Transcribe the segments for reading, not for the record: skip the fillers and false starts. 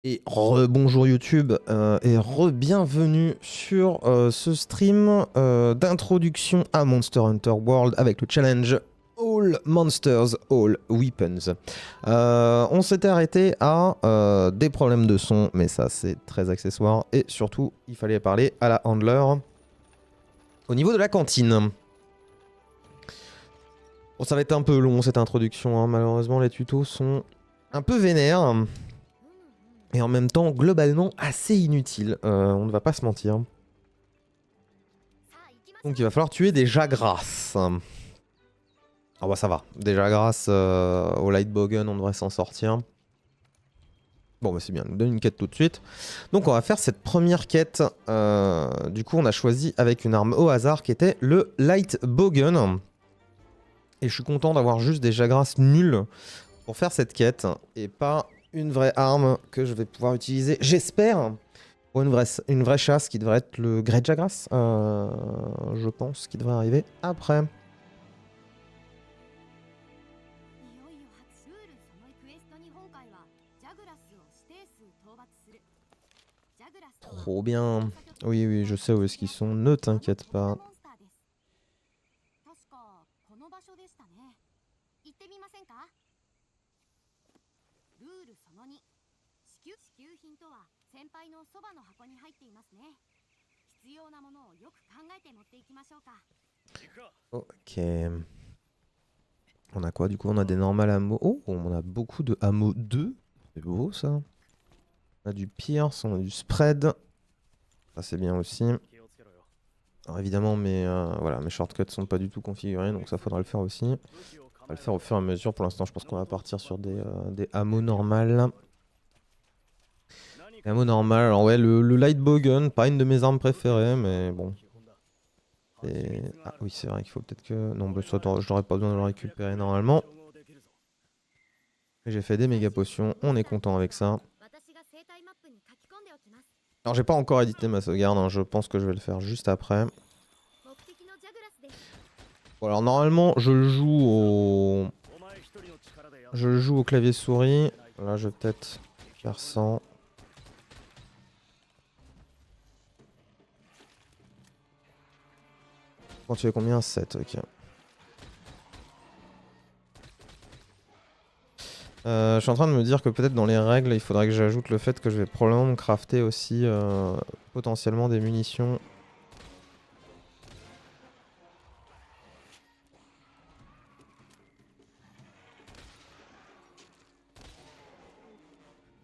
Et bonjour YouTube et bienvenue sur ce stream d'introduction à Monster Hunter World avec le challenge All Monsters, All Weapons. On s'était arrêté à des problèmes de son, mais ça c'est très accessoire. Et surtout, il fallait parler à la handler au niveau de la cantine. Bon, ça va être un peu long cette introduction, hein. Malheureusement les tutos sont un peu vénères. Et en même temps, globalement, assez inutile. On ne va pas se mentir. Donc il va falloir tuer des Jagras. Ah bah ça va. Déjà grâce au Lightbogen, on devrait s'en sortir. Bon bah c'est bien, on nous donne une quête tout de suite. Donc on va faire cette première quête. Du coup on a choisi avec une arme au hasard qui était le Lightbogen. Et je suis content d'avoir juste des Jagras nuls pour faire cette quête. Et pas une vraie arme que je vais pouvoir utiliser, j'espère, pour une vraie chasse qui devrait être le Great Jagras. Je pense qu'il devrait arriver après. Trop bien. Oui, oui, je sais où est-ce qu'ils sont, ne t'inquiète pas. Ok. On a quoi du coup? On a des normales hameaux. Oh, on a beaucoup de hameaux 2. C'est beau ça. On a du pierce, on a du spread. Ça c'est bien aussi. Alors évidemment voilà, mes shortcuts sont pas du tout configurés, donc ça faudra le faire aussi. On va le faire au fur et à mesure. Pour l'instant je pense qu'on va partir sur des hameaux normales. Hameaux normales, alors ouais, le Lightbogen, pas une de mes armes préférées, mais bon. Ah oui, c'est vrai qu'il faut peut-être que... Non, bah, je n'aurais pas besoin de le récupérer normalement. J'ai fait des méga potions, on est content avec ça. Alors j'ai pas encore édité ma sauvegarde, hein, je pense que je vais le faire juste après. Bon, alors normalement je joue au clavier souris. Là je vais peut-être faire 100. Quand tu fais combien? 7, ok. Je suis en train de me dire que peut-être dans les règles, il faudrait que j'ajoute le fait que je vais probablement me crafter aussi potentiellement des munitions.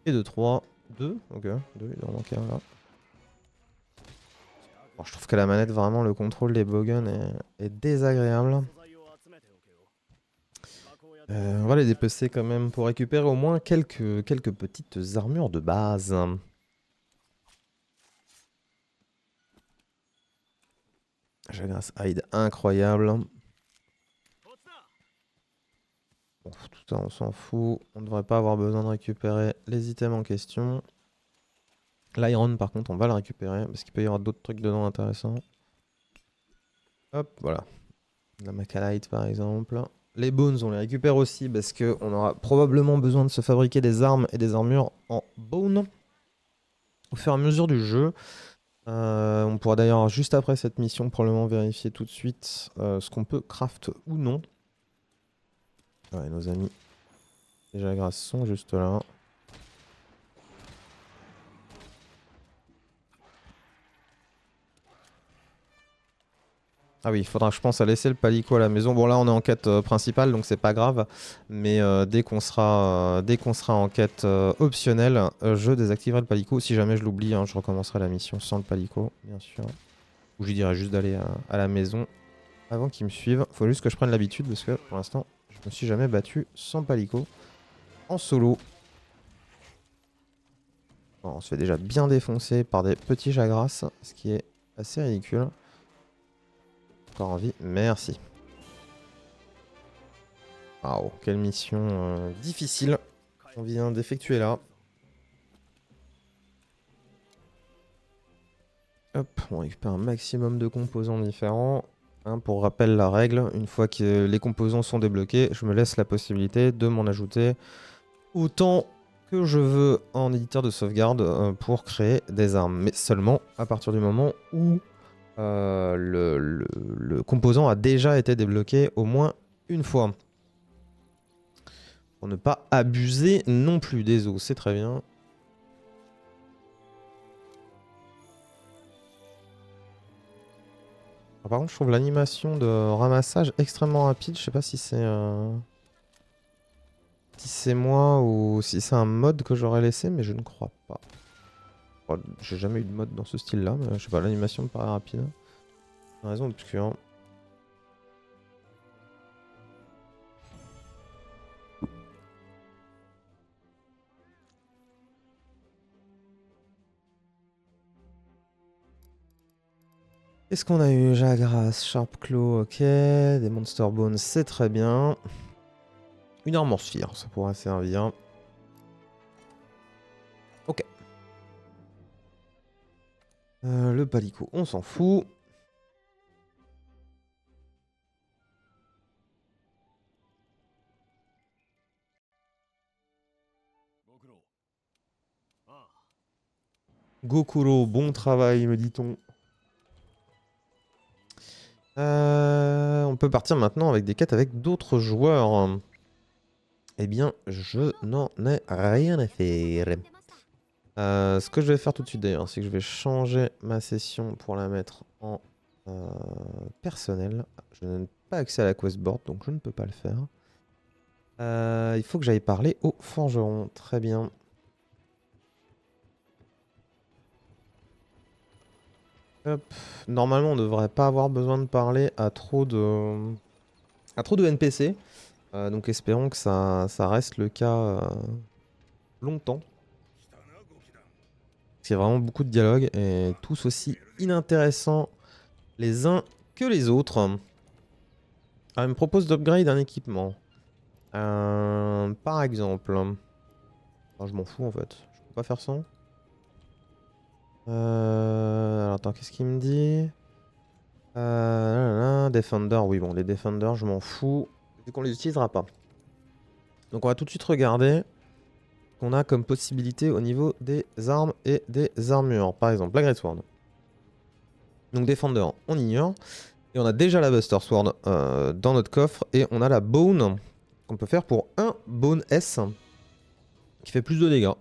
Et de 3. 2, ok, 2, il doit en manquer un là. Bon, je trouve que la manette, vraiment, le contrôle des bowguns est désagréable. On va les dépecer quand même pour récupérer au moins quelques petites armures de base. Jagras Hide, incroyable. Bon, tout ça, on s'en fout. On ne devrait pas avoir besoin de récupérer les items en question. L'iron, par contre, on va le récupérer parce qu'il peut y avoir d'autres trucs dedans intéressants. Hop, voilà. La Macalite, par exemple. Les bones, on les récupère aussi parce qu'on aura probablement besoin de se fabriquer des armes et des armures en bone au fur et à mesure du jeu. On pourra d'ailleurs, juste après cette mission, probablement vérifier tout de suite ce qu'on peut craft ou non. Ouais, nos amis déjà grâce sont juste là. Ah oui, il faudra, je pense, à laisser le palico à la maison. Bon, là, on est en quête principale, donc c'est pas grave. Mais dès qu'on sera en quête optionnelle, je désactiverai le palico. Si jamais je l'oublie, hein, je recommencerai la mission sans le palico, bien sûr. Ou je lui dirai juste d'aller à la maison avant qu'ils me suivent. Faut juste que je prenne l'habitude parce que pour l'instant, je me suis jamais battu sans palico en solo. Bon, on se fait déjà bien défoncer par des petits Jagras, ce qui est assez ridicule. Encore en vie, merci. Waouh, quelle mission difficile on vient d'effectuer là. Hop, on récupère un maximum de composants différents. Hein, pour rappel, la règle, une fois que les composants sont débloqués, je me laisse la possibilité de m'en ajouter autant que je veux en éditeur de sauvegarde pour créer des armes. Mais seulement à partir du moment où le composant a déjà été débloqué au moins une fois. Pour ne pas abuser non plus des os, c'est très bien. Alors, par contre, je trouve l'animation de ramassage extrêmement rapide. Je sais pas si c'est moi ou si c'est un mode que j'aurais laissé, mais je ne crois pas. Bon, j'ai jamais eu de mode dans ce style-là, mais je sais pas, l'animation me paraît rapide. Une raison obscure. Qu'est-ce qu'on a eu? Jagras, Sharp Claw, ok. Des Monster Bones, c'est très bien. Une Armor Sphere, ça pourrait servir. Ok. Le Palico, on s'en fout. Gokuro, bon travail, me dit-on. On peut partir maintenant avec des quêtes avec d'autres joueurs. Eh bien, je n'en ai rien à faire. Ce que je vais faire tout de suite d'ailleurs, c'est que je vais changer ma session pour la mettre en personnel. Je n'ai pas accès à la quest board, donc je ne peux pas le faire. Il faut que j'aille parler au forgeron. Très bien. Hop. Normalement, on ne devrait pas avoir besoin de parler à trop de NPC. Donc espérons que ça reste le cas longtemps. Parce qu'il y a vraiment beaucoup de dialogues et tous aussi inintéressants les uns que les autres. Ah, il me propose d'upgrade un équipement. Par exemple. Oh, je m'en fous en fait. Je peux pas faire ça. Alors attends, qu'est-ce qu'il me dit? Defender, oui bon, les Defenders, je m'en fous. Vu qu'on les utilisera pas. Donc on va tout de suite regarder ce qu'on a comme possibilité au niveau des armes et des armures. Par exemple, la Great Sword. Donc Defender, on ignore. Et on a déjà la Buster Sword dans notre coffre. Et on a la Bone qu'on peut faire pour un Bone S. Qui fait plus de dégâts.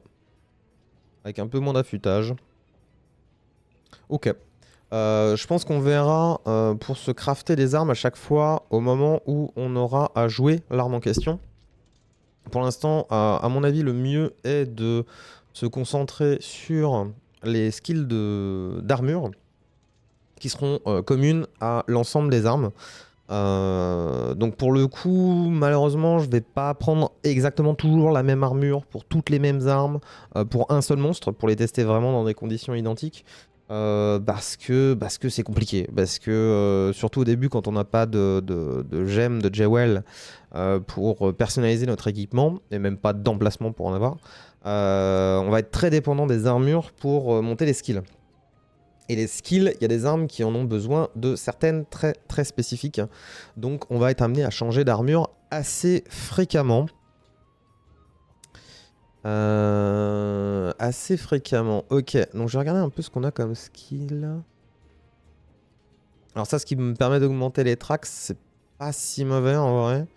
Avec un peu moins d'affûtage. Ok. Je pense qu'on verra pour se crafter des armes à chaque fois au moment où on aura à jouer l'arme en question. Pour l'instant, à mon avis, le mieux est de se concentrer sur les skills d'armure qui seront communes à l'ensemble des armes. Donc pour le coup, malheureusement, je vais pas prendre exactement toujours la même armure pour toutes les mêmes armes pour un seul monstre, pour les tester vraiment dans des conditions identiques. Parce que c'est compliqué. Parce que surtout au début, quand on n'a pas de gemmes, de jewel pour personnaliser notre équipement, et même pas d'emplacement pour en avoir, on va être très dépendant des armures pour monter les skills. Et les skills, il y a des armes qui en ont besoin de certaines très spécifiques. Donc on va être amené à changer d'armure assez fréquemment. Assez fréquemment. Ok, donc je vais regarder un peu ce qu'on a comme skill. Alors ça, ce qui me permet d'augmenter les tracks, c'est pas si mauvais en vrai.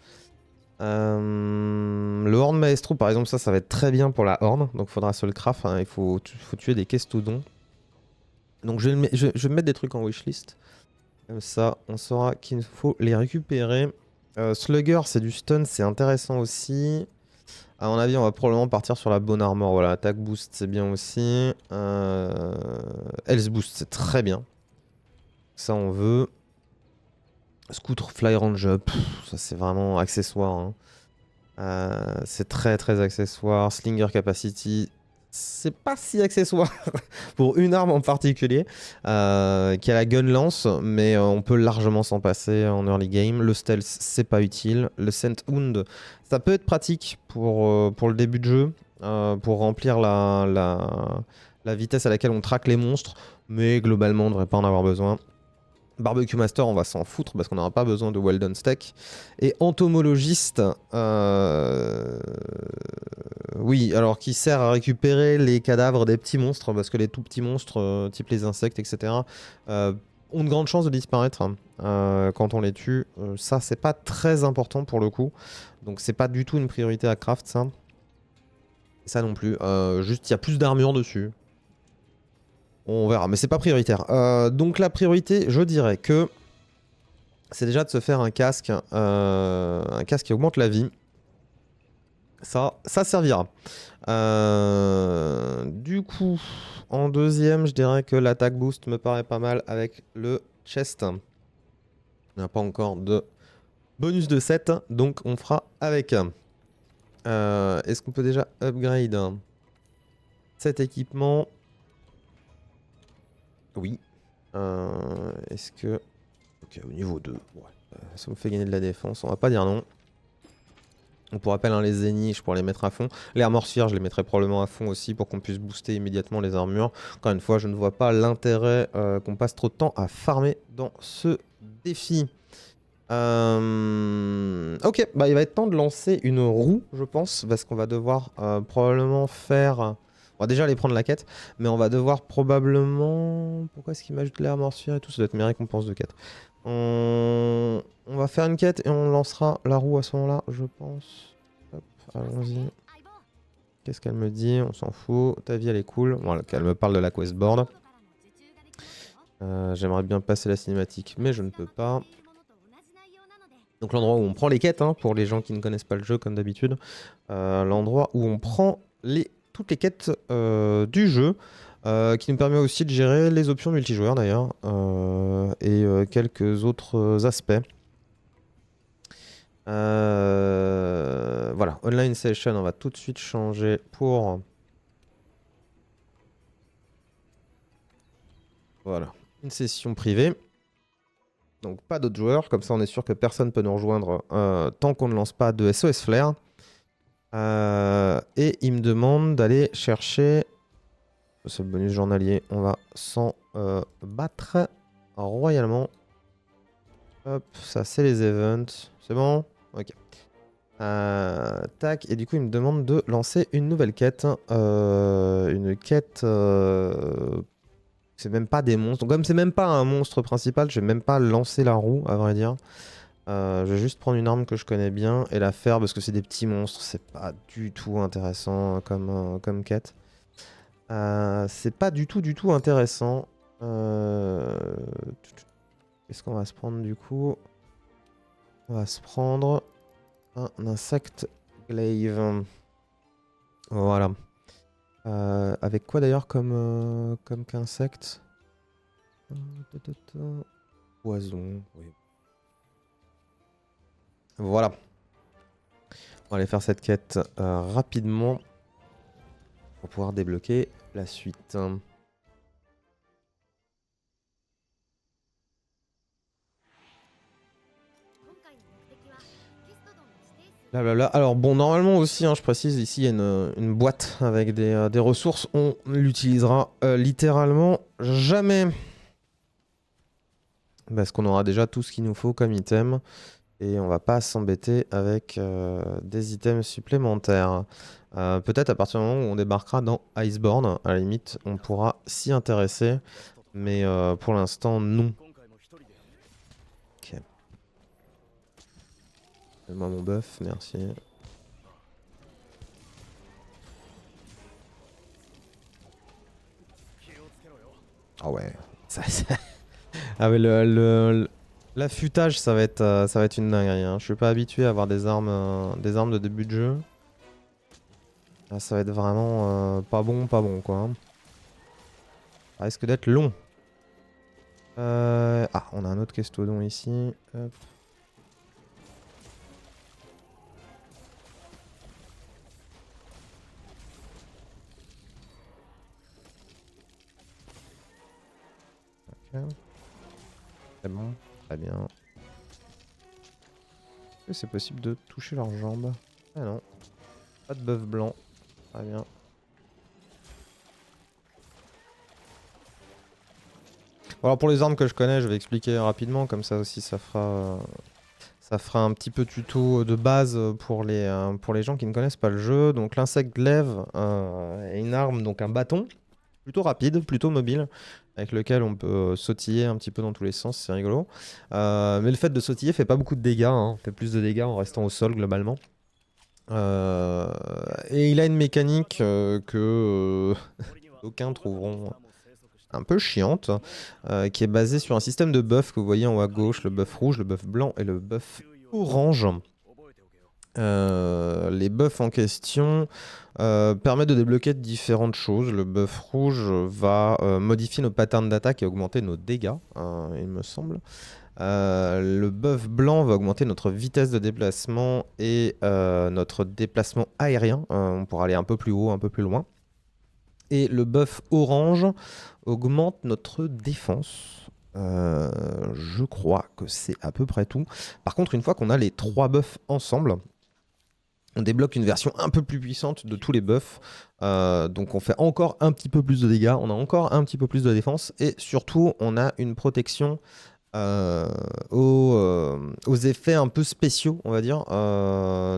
Le Horn Maestro, par exemple, ça va être très bien pour la Horn. Donc il faudra se le craft, hein. Il faut tuer des Kestodons. Donc je vais mettre des trucs en wishlist. Comme ça, on saura qu'il faut les récupérer. Slugger, c'est du stun, c'est intéressant aussi. À mon avis, on va probablement partir sur la bonne armor. Voilà, attack boost, c'est bien aussi. Health boost, c'est très bien. Ça, on veut. Scooter Fly Range Up, ça c'est vraiment accessoire. Hein. C'est très accessoire. Slinger Capacity, c'est pas si accessoire pour une arme en particulier qui a la gun lance, mais on peut largement s'en passer en early game. Le stealth, c'est pas utile. Le scent wound, ça peut être pratique pour le début de jeu, pour remplir la vitesse à laquelle on traque les monstres, mais globalement on devrait pas en avoir besoin. Barbecue Master, on va s'en foutre parce qu'on n'aura pas besoin de Well Done Steak. Et entomologiste, oui, alors qui sert à récupérer les cadavres des petits monstres parce que les tout petits monstres, type les insectes, etc., ont de grandes chances de disparaître quand on les tue. Ça, c'est pas très important pour le coup. Donc, c'est pas du tout une priorité à craft, ça. Ça non plus. Juste, il y a plus d'armure dessus. On verra, mais c'est pas prioritaire. Donc la priorité, je dirais que c'est déjà de se faire un casque qui augmente la vie. Ça servira. Du coup, en deuxième, je dirais que l'attaque boost me paraît pas mal avec le chest. On n'a pas encore de bonus de 7, donc on fera avec. Est-ce qu'on peut déjà upgrade cet équipement? Oui. Est-ce que... Ok, au niveau 2, ouais. Ça me fait gagner de la défense, on va pas dire non. Donc pour rappel, hein, les Zeni, je pourrais les mettre à fond. Les Armor Sphere, je les mettrais probablement à fond aussi pour qu'on puisse booster immédiatement les armures. Encore une fois, je ne vois pas l'intérêt qu'on passe trop de temps à farmer dans ce défi. Ok, bah il va être temps de lancer une roue, je pense, parce qu'on va devoir probablement faire... On va déjà aller prendre la quête, mais on va devoir probablement... Pourquoi est-ce qu'il m'ajoute les Armor Sphere et tout? Ça doit être mes récompenses de quête. On va faire une quête et on lancera la roue à ce moment-là, je pense. Hop, allons-y. Qu'est-ce qu'elle me dit? On s'en fout. Ta vie, elle est cool. Voilà, qu'elle me parle de la questboard. J'aimerais bien passer la cinématique, mais je ne peux pas. Donc l'endroit où on prend les quêtes, hein, pour les gens qui ne connaissent pas le jeu, comme d'habitude. L'endroit où on prend toutes les quêtes du jeu. Qui nous permet aussi de gérer les options multijoueurs d'ailleurs. Et quelques autres aspects. Voilà, online session, on va tout de suite changer pour... Voilà, une session privée. Donc pas d'autres joueurs, comme ça on est sûr que personne peut nous rejoindre tant qu'on ne lance pas de SOS Flare. Et il me demande d'aller chercher... C'est le bonus journalier, on va s'en battre royalement. Hop, ça c'est les events, c'est bon? Ok. Tac, et du coup il me demande de lancer une nouvelle quête. Une quête... c'est même pas des monstres. Donc comme c'est même pas un monstre principal, je vais même pas lancer la roue à vrai dire. Je vais juste prendre une arme que je connais bien et la faire parce que c'est des petits monstres. C'est pas du tout intéressant comme quête. C'est pas du tout intéressant. Qu'est-ce qu'on va se prendre du coup? On va se prendre un insecte glaive. Voilà. Avec quoi d'ailleurs comme qu'insecte? Poison. Oui. Voilà. On va aller faire cette quête rapidement pour pouvoir débloquer la suite. Blablabla. Alors bon, normalement aussi, hein, je précise, ici il y a une boîte avec des ressources. On l'utilisera littéralement jamais. Parce qu'on aura déjà tout ce qu'il nous faut comme item. Et on va pas s'embêter avec des items supplémentaires. Peut-être à partir du moment où on débarquera dans Iceborne, à la limite, on pourra s'y intéresser. Mais pour l'instant, non. Ok. Donne-moi mon buff, merci. Ah ouais. Ah ouais, l'affûtage, ça va être une dinguerie. Hein. Je suis pas habitué à avoir des armes de début de jeu. Là, ça va être vraiment pas bon quoi. Ça risque d'être long. Ah, on a un autre Kestodon ici. Hop. Ok. C'est bon, très bien. Est-ce que c'est possible de toucher leurs jambes? Ah non. Pas de bœuf blanc. Très bien. Alors pour les armes que je connais, je vais expliquer rapidement, comme ça aussi ça fera un petit peu tuto de base pour les gens qui ne connaissent pas le jeu. Donc l'insecte glaive est une arme, donc un bâton, plutôt rapide, plutôt mobile, avec lequel on peut sautiller un petit peu dans tous les sens, c'est rigolo. Mais le fait de sautiller fait pas beaucoup de dégâts, hein, fait plus de dégâts en restant au sol globalement. Et il a une mécanique que d'aucuns trouveront un peu chiante, qui est basée sur un système de buffs que vous voyez en haut à gauche, le buff rouge, le buff blanc et le buff orange. Les buffs en question permettent de débloquer différentes choses. Le buff rouge va modifier nos patterns d'attaque et augmenter nos dégâts, il me semble. Le buff blanc va augmenter notre vitesse de déplacement et notre déplacement aérien. On pourra aller un peu plus haut, un peu plus loin. Et le buff orange augmente notre défense. Je crois que c'est à peu près tout. Par contre, une fois qu'on a les 3 buffs ensemble, on débloque une version un peu plus puissante de tous les buffs. Donc on fait encore un petit peu plus de dégâts, on a encore un petit peu plus de défense. Et surtout, on a une protection aux effets un peu spéciaux, on va dire.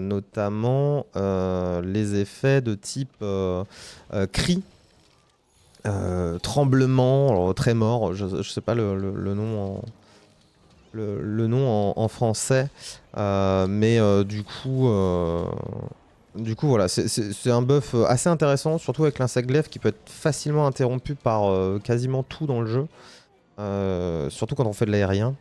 Notamment les effets de type cri. Tremblement, alors, trémor, je sais pas le nom en français, mais du coup voilà, c'est un buff assez intéressant, surtout avec l'insecte glaive qui peut être facilement interrompu par quasiment tout dans le jeu, surtout quand on fait de l'aérien.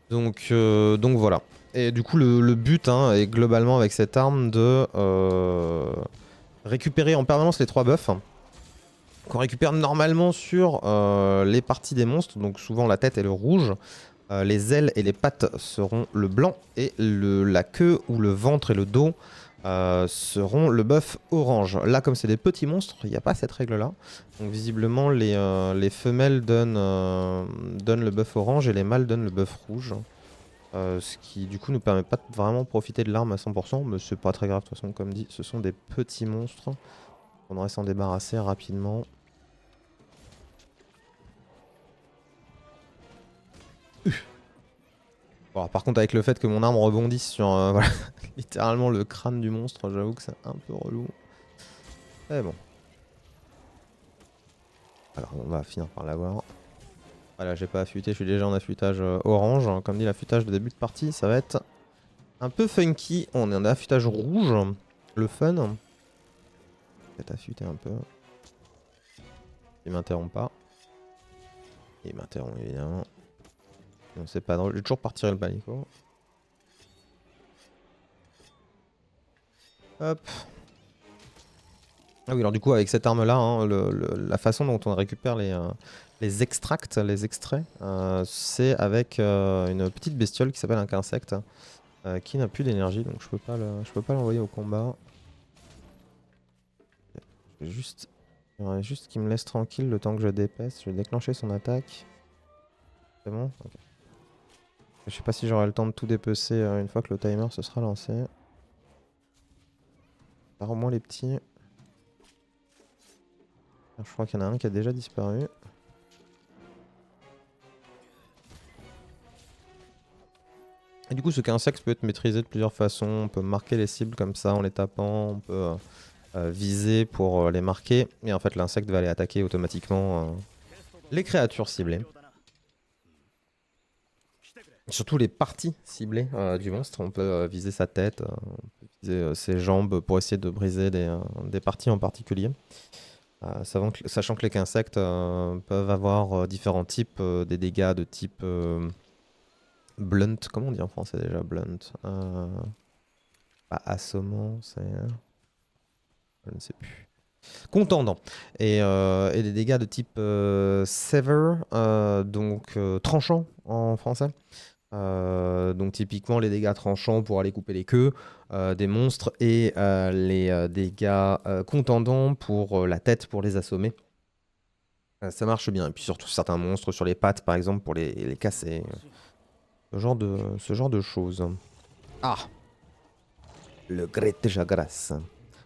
Donc voilà. Et du coup le but hein, est globalement avec cette arme de récupérer en permanence les 3 buffs qu'on récupère normalement sur les parties des monstres, donc souvent la tête est le rouge, les ailes et les pattes seront le blanc, et la queue ou le ventre et le dos seront le buff orange. Là comme c'est des petits monstres, il n'y a pas cette règle là, donc visiblement les femelles donnent le buff orange et les mâles donnent le buff rouge. Ce qui du coup nous permet pas de vraiment profiter de l'arme à 100%, mais c'est pas très grave de toute façon, comme dit, ce sont des petits monstres. On devrait s'en débarrasser rapidement. Bon, alors, par contre avec le fait que mon arme rebondisse sur voilà, littéralement le crâne du monstre, j'avoue que c'est un peu relou. Mais bon. Alors on va finir par l'avoir. Voilà, j'ai pas affûté, je suis déjà en affûtage orange. Comme dit, l'affûtage de début de partie, ça va être un peu funky. On est en affûtage rouge, le fun. Peut-être affûter un peu. Il m'interrompt pas. Il m'interrompt évidemment. Non, c'est pas drôle. J'ai toujours pas retiré le balico. Hop. Ah oui, alors du coup, avec cette arme-là, hein, la façon dont on récupère les extracts, les extraits, c'est avec une petite bestiole qui s'appelle un quinsecte, qui n'a plus d'énergie, donc je peux pas l'envoyer au combat. Juste, il faudrait juste qu'il me laisse tranquille le temps que je dépaisse. Je vais déclencher son attaque. C'est bon? Okay. Je sais pas si j'aurai le temps de tout dépecer une fois que le timer se sera lancé. Par au moins les petits. Je crois qu'il y en a un qui a déjà disparu. Et du coup, ce qu'insecte peut être maîtrisé de plusieurs façons. On peut marquer les cibles comme ça en les tapant. On peut viser pour les marquer. Et en fait, l'insecte va aller attaquer automatiquement les créatures ciblées. Surtout les parties ciblées du monstre. On peut viser sa tête, on peut viser ses jambes pour essayer de briser des parties en particulier. Sachant que les insectes peuvent avoir différents types, des dégâts de type blunt. Comment on dit en français déjà blunt? Pas assommant, c'est... Je ne sais plus. Contendant. Et des dégâts de type sever, donc tranchant en français. Donc typiquement les dégâts tranchants pour aller couper les queues des monstres et les dégâts contendants pour la tête pour les assommer. Ça marche bien. Et puis surtout certains monstres sur les pattes par exemple pour les casser. Ce genre de choses. Ah, le Grete Jagras.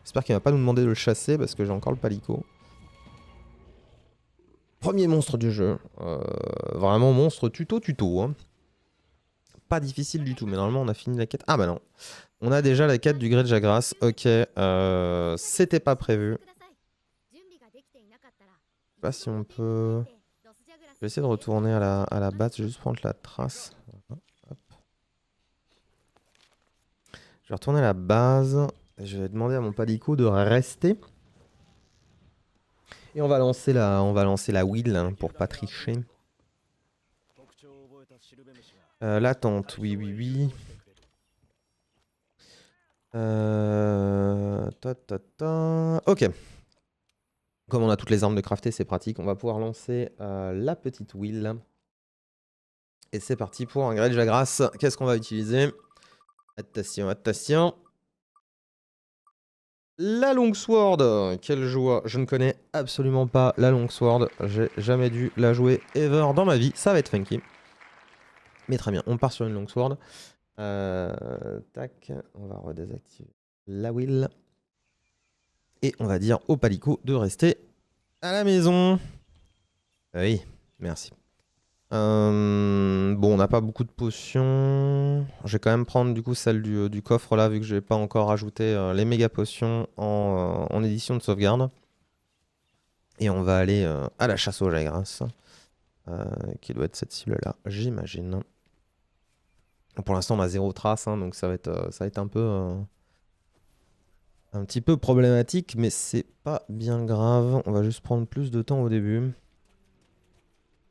J'espère qu'il va pas nous demander de le chasser parce que j'ai encore le palico. Premier monstre du jeu. Vraiment monstre tuto, hein. Pas difficile du tout, mais normalement on a fini la quête. Ah bah non. On a déjà la quête du gré de Jagras. Ok, c'était pas prévu. Je sais pas si on peut... Je vais essayer de retourner à la base, je vais juste prendre la trace. Voilà, hop. Je vais retourner à la base. Je vais demander à mon palico de rester. Et on va lancer la wheel hein, pour pas tricher. L'attente, oui, oui, oui. Ok. Comme on a toutes les armes de crafter, c'est pratique. On va pouvoir lancer la petite wheel. Et c'est parti pour un gré de Jagras. Qu'est-ce qu'on va utiliser? Attention, attention. La longsword, quelle joie. Je ne connais absolument pas la longsword. J'ai jamais dû la jouer ever dans ma vie. Ça va être funky. Mais très bien, on part sur une longsword. Tac, on va redésactiver la wheel. Et on va dire au palico de rester à la maison. Oui, merci. Bon, on n'a pas beaucoup de potions. Je vais quand même prendre du coup celle du coffre là, vu que je n'ai pas encore ajouté les méga potions en édition de sauvegarde. Et on va aller à la chasse au Jagras, qui doit être cette cible là, j'imagine. Pour l'instant, on a 0 trace, hein, donc ça va être un peu... un petit peu problématique, mais c'est pas bien grave. On va juste prendre plus de temps au début.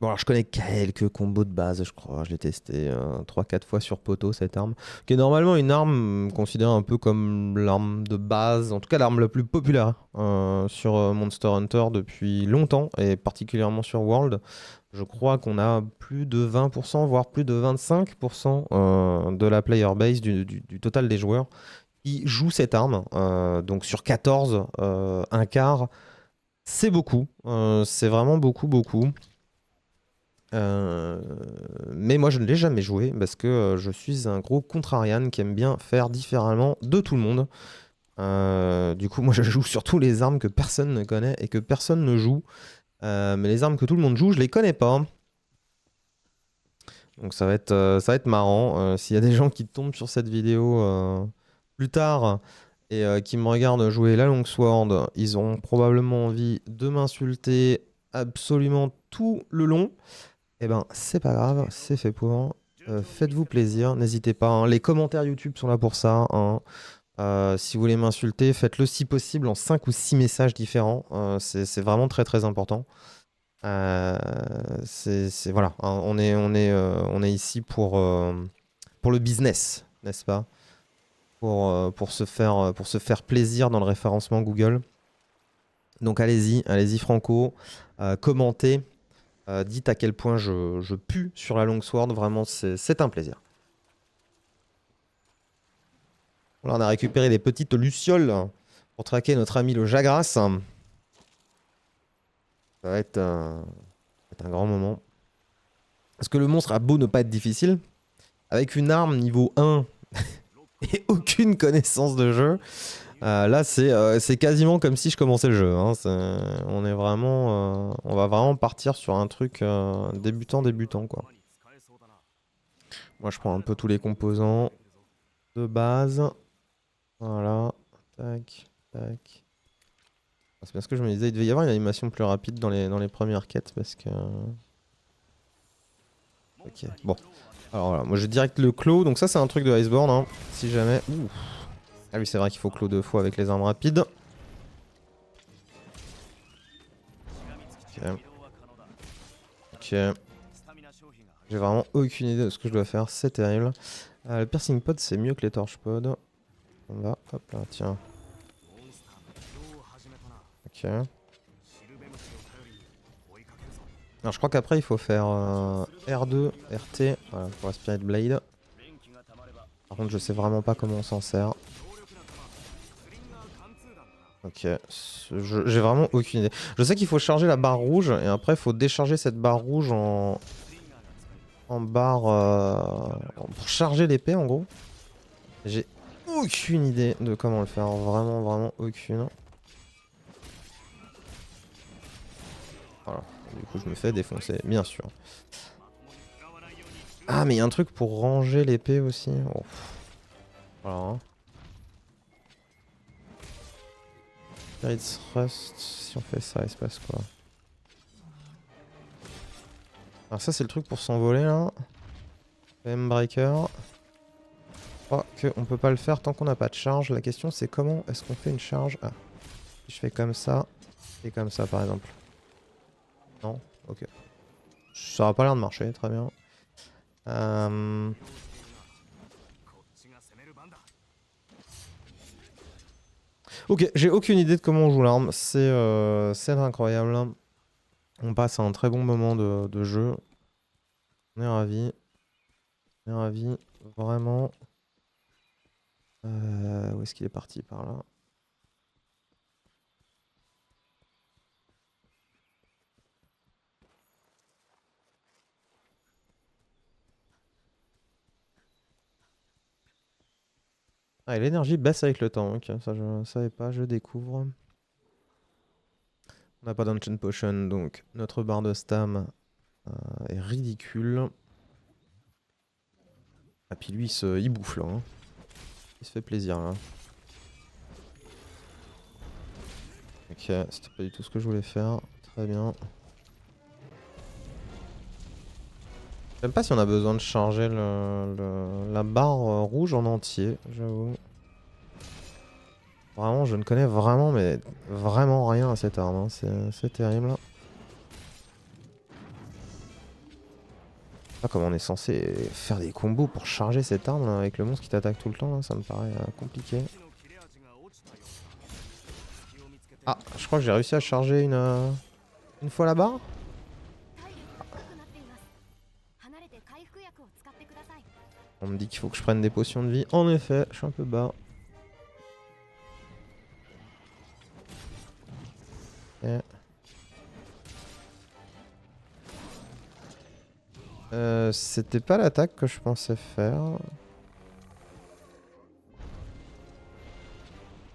Bon, alors je connais quelques combos de base, je crois. Je l'ai testé 3-4 fois sur poteau, cette arme. Qui est normalement une arme considérée un peu comme l'arme de base, en tout cas l'arme la plus populaire sur Monster Hunter depuis longtemps, et particulièrement sur World. Je crois qu'on a plus de 20%, voire plus de 25% de la player base, du total des joueurs, qui jouent cette arme. Donc sur 14, un quart, c'est beaucoup. C'est vraiment beaucoup, beaucoup. Mais moi je ne l'ai jamais joué parce que je suis un gros contrarian qui aime bien faire différemment de tout le monde. Du coup moi je joue surtout les armes que personne ne connaît et que personne ne joue. Mais les armes que tout le monde joue, je les connais pas. Donc ça va être marrant. S'il y a des gens qui tombent sur cette vidéo plus tard et qui me regardent jouer la longsword, ils auront probablement envie de m'insulter absolument tout le long. Eh ben, c'est pas grave, c'est fait pour. Faites-vous plaisir, n'hésitez pas, hein. Les commentaires YouTube sont là pour ça, hein. Si vous voulez m'insulter, faites-le si possible en 5 ou 6 messages différents. C'est vraiment très très important. Voilà, hein, on est ici pour le business, n'est-ce pas? Pour se faire plaisir dans le référencement Google. Donc allez-y Franco, commentez. Dites à quel point je pue sur la longsword, vraiment c'est un plaisir. Voilà, on a récupéré des petites lucioles pour traquer notre ami le Jagras. Ça va être un grand moment. Parce que le monstre a beau ne pas être difficile, avec une arme niveau 1 et aucune connaissance de jeu, là c'est quasiment comme si je commençais le jeu, hein. On va vraiment partir sur un truc débutant quoi. Moi je prends un peu tous les composants de base. Voilà, tac, tac. C'est parce que je me disais, il devait y avoir une animation plus rapide dans les premières quêtes parce que... Ok, bon. Alors voilà, moi j'ai direct le claw, donc ça c'est un truc de Iceborne, hein, si jamais... Ouh. Ah oui, c'est vrai qu'il faut claw 2 fois avec les armes rapides. Ok. Ok. J'ai vraiment aucune idée de ce que je dois faire, c'est terrible. Le piercing pod c'est mieux que les torch pod. On va, hop là, tiens. Ok. Alors je crois qu'après il faut faire R2, RT, voilà, pour la Spirit Blade. Par contre je sais vraiment pas comment on s'en sert. Ok, j'ai vraiment aucune idée. Je sais qu'il faut charger la barre rouge et après il faut décharger cette barre rouge en barre pour charger l'épée en gros. J'ai aucune idée de comment le faire, vraiment aucune. Voilà, Du coup, je me fais défoncer, bien sûr. Ah, mais il y a un truc pour ranger l'épée aussi. Oh. Voilà. Hein. Spirit's Rust, si on fait ça, il se passe quoi? Alors ça, c'est le truc pour s'envoler, là. M-Breaker. Je crois qu'on peut pas le faire tant qu'on n'a pas de charge. La question, c'est comment est-ce qu'on fait une charge? Ah, si je fais comme ça et comme ça, par exemple. Non? Ok. Ça a pas l'air de marcher, très bien. Ok, j'ai aucune idée de comment on joue l'arme. C'est incroyable. On passe à un très bon moment de jeu. On est ravis. On est ravis. Vraiment. Où est-ce qu'il est parti par là? Ah, et l'énergie baisse avec le temps. Ok, ça je savais pas, je découvre. On n'a pas d'Ancient Potion, donc notre barre de stam est ridicule. Ah, puis lui, il bouffe là. Hein. Il se fait plaisir là. Ok, c'était pas du tout ce que je voulais faire. Très bien. Je sais même pas si on a besoin de charger la barre rouge en entier, j'avoue. Vraiment, je ne connais vraiment, mais vraiment rien à cette arme. Hein. C'est terrible. Je sais pas comment on est censé faire des combos pour charger cette arme là, avec le monstre qui t'attaque tout le temps. Là. Ça me paraît compliqué. Ah, je crois que j'ai réussi à charger une fois la barre. On me dit qu'il faut que je prenne des potions de vie. En effet, je suis un peu bas. Okay. C'était pas l'attaque que je pensais faire.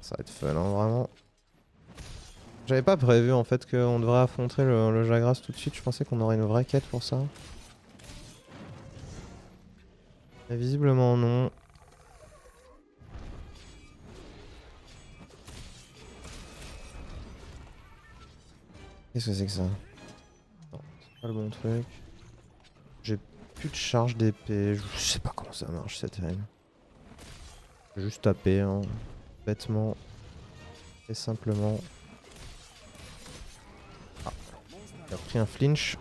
Ça va être fun, hein, vraiment. J'avais pas prévu en fait qu'on devrait affronter le Jagras tout de suite. Je pensais qu'on aurait une vraie quête pour ça. Mais visiblement non. Qu'est-ce que c'est que ça? Non, c'est pas le bon truc. J'ai plus de charge d'épée. Je sais pas comment ça marche cette règle. Je vais juste taper, hein, bêtement et simplement. Ah, il a pris un flinch.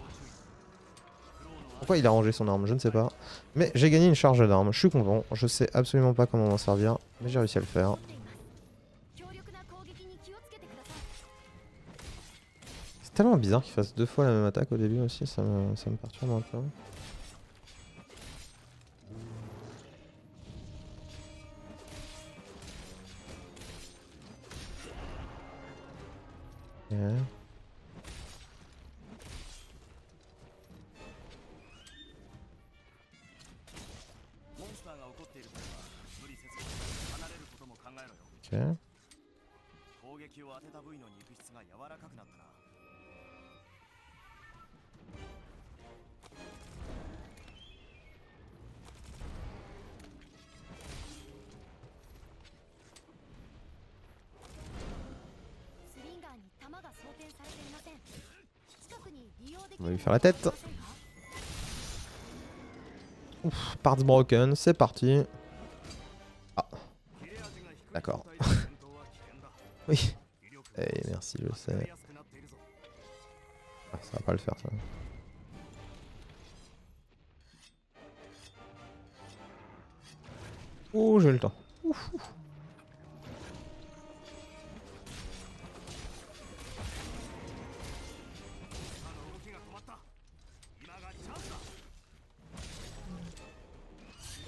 Pourquoi il a rangé son arme? Je ne sais pas. Mais j'ai gagné une charge d'arme. Je suis content. Je sais absolument pas comment m'en servir. Mais j'ai réussi à le faire. C'est tellement bizarre qu'il fasse deux fois la même attaque au début aussi. Ça me perturbe un peu. Yeah. Ok. On va lui faire la tête. Ouf, parts broken, c'est parti. Ah, d'accord. Oui. Eh, merci, je sais. Ah, ça va pas le faire ça. Oh, j'ai le temps. Ouf, ouf.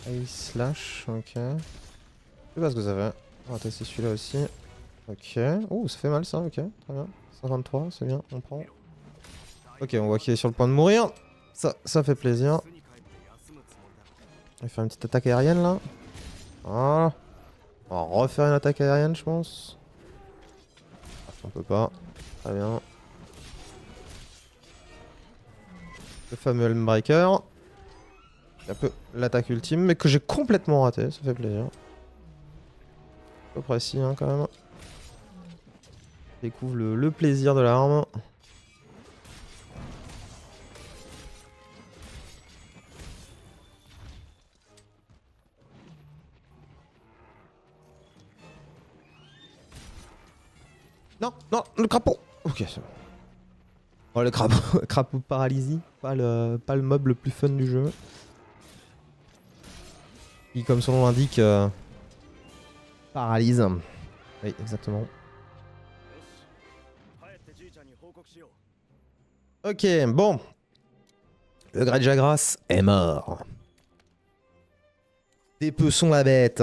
Ice slash, ok. Je sais pas ce que ça fait. On va tester celui-là aussi. Ok. Oh, ça fait mal ça, ok. Très bien. 123, c'est bien, on prend. Ok, on voit qu'il est sur le point de mourir. Ça fait plaisir. On va faire une petite attaque aérienne là. Voilà. On va refaire une attaque aérienne, je pense. On peut pas. Très bien. Le fameux Helmbreaker. Un peu l'attaque ultime, mais que j'ai complètement raté, ça fait plaisir. Peu précis hein, quand même. Découvre le plaisir de l'arme. Non, non, le crapaud. Ok, c'est bon. Oh, le crapaud, crapaud paralysie, pas le mob le plus fun du jeu. Qui, comme son nom l'indique, paralyse. Oui, exactement. Ok, bon. Le Grejagras est mort. Dépeçons la bête.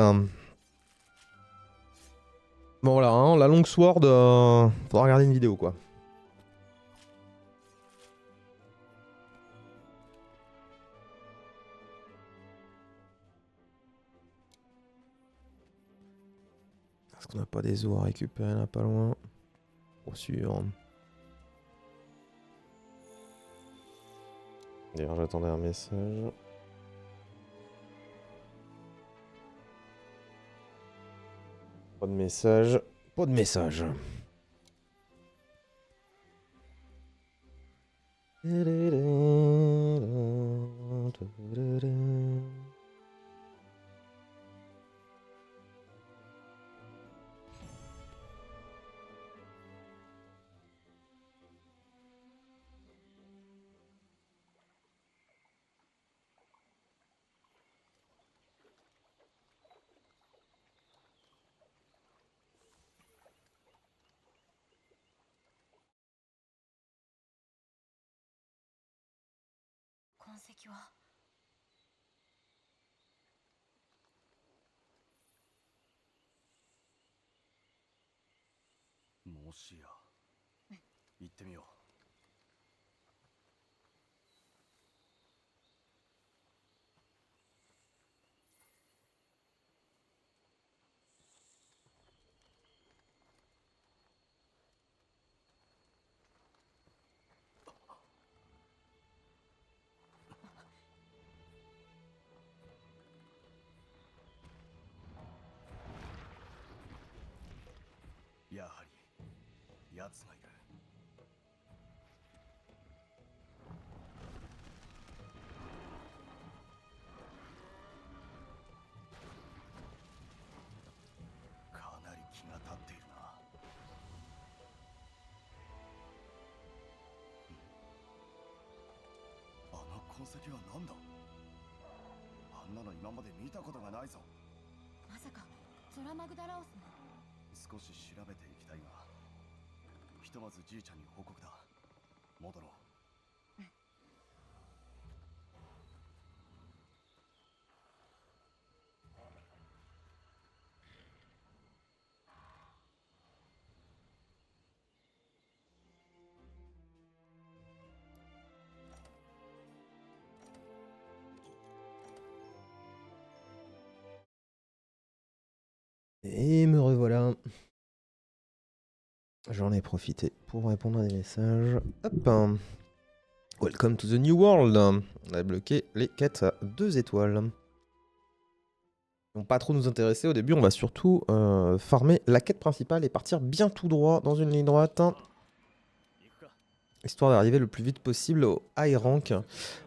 Bon voilà, hein, la longue sword, faudra regarder une vidéo quoi. Est-ce qu'on n'a pas des os à récupérer là pas loin? Pour sûr. D'ailleurs j'attendais un message. Pas de message. Pas de message. Et me revoilà. J'en ai profité pour répondre à des messages. Hop. Welcome to the new world. On a bloqué les quêtes à 2 étoiles. Ils vont pas trop nous intéresser au début, on va surtout farmer la quête principale et partir bien tout droit dans une ligne droite. Histoire d'arriver le plus vite possible au high rank.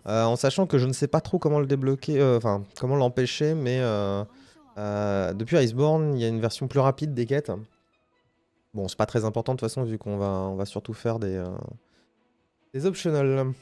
En sachant que je ne sais pas trop comment le débloquer, enfin comment l'empêcher, mais depuis Iceborne, il y a une version plus rapide des quêtes. Bon, c'est pas très important de toute façon vu qu'on va surtout faire des optionals.